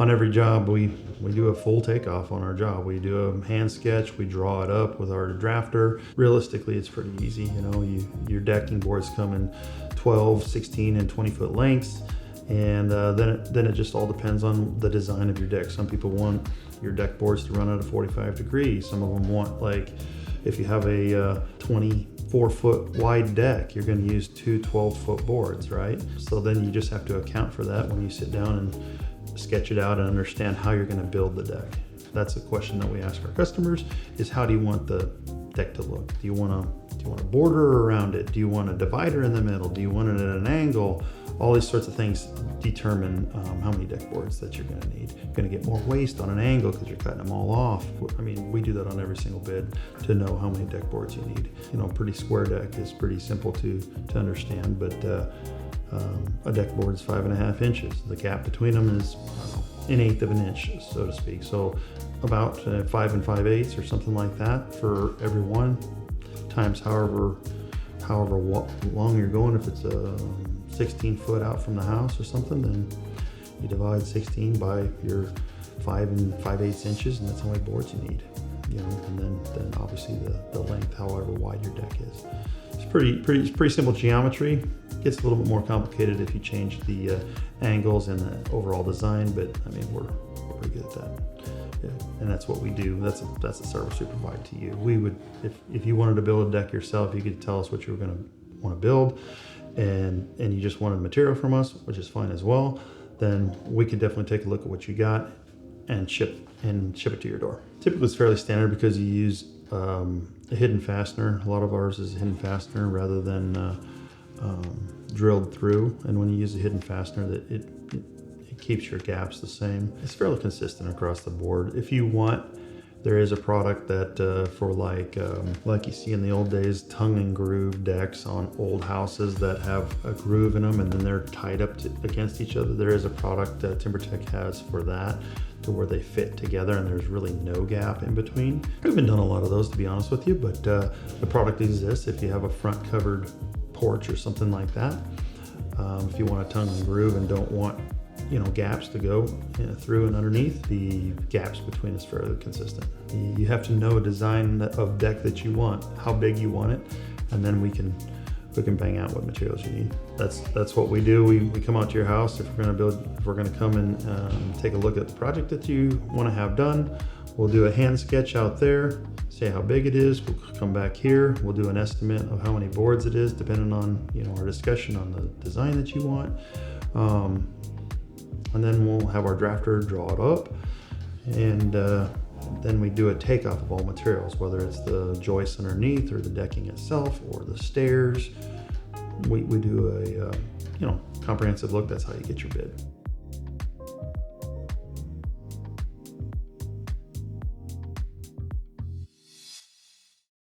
on every job, we do a full takeoff on our job. We do a hand sketch, we draw it up with our drafter. Realistically, it's pretty easy. You know, your decking boards come in 12, 16, and 20 foot lengths. And then it just all depends on the design of your deck. Some people want your deck boards to run at a 45 degrees. Some of them want, like, if you have a 24 foot wide deck, you're going to use two 12-foot boards, right? So then you just have to account for that when you sit down and sketch it out and understand how you're going to build the deck. That's a question that we ask our customers, is how do you want the deck to look? Do you want a border around it? Do you want a divider in the middle? Do you want it at an angle? All these sorts of things determine how many deck boards that you're going to need. You're going to get more waste on an angle because you're cutting them all off. I mean, we do that on every single bid to know how many deck boards you need. You know, a pretty square deck is pretty simple to understand, but a deck board is 5.5 inches. The gap between them is, I don't know, 1/8 of an inch, so to speak. So about 5 5/8 or something like that for every one, times however long you're going. If it's a 16 foot out from the house or something, then you divide 16 by your 5 5/8 inches, and that's how many boards you need. You know, and then obviously the length, however wide your deck is. It's pretty simple geometry. It gets a little bit more complicated if you change the angles and the overall design, but I mean, we're pretty good at that. Yeah, and that's what we do. That's a service we provide to you. We would, if you wanted to build a deck yourself, you could tell us what you were going to want to build, and you just wanted material from us, which is fine as well. Then we could definitely take a look at what you got and ship it to your door. Typically, it's fairly standard because you use a hidden fastener. A lot of ours is a hidden fastener rather than drilled through. And when you use a hidden fastener, that it keeps your gaps the same. It's fairly consistent across the board. If you want, there is a product that for like you see in the old days, tongue and groove decks on old houses that have a groove in them and then they're tied up against each other. There is a product that TimberTech has for that, to where they fit together and there's really no gap in between. I haven't done a lot of those, to be honest with you, but the product exists if you have a front covered porch or something like that. If you want a tongue and groove and don't want, you know, gaps to go through and underneath, the gaps between is fairly consistent. You have to know a design of deck that you want, how big you want it, and then we can bang out what materials you need. That's what we do. We come out to your house. If we're going to come and take a look at the project that you want to have done, we'll do a hand sketch out there, say how big it is. We'll come back here. We'll do an estimate of how many boards it is, depending on, you know, our discussion on the design that you want. And then we'll have our drafter draw it up, and then we do a takeoff of all materials, whether it's the joists underneath or the decking itself or the stairs. We do a comprehensive look. That's how you get your bid.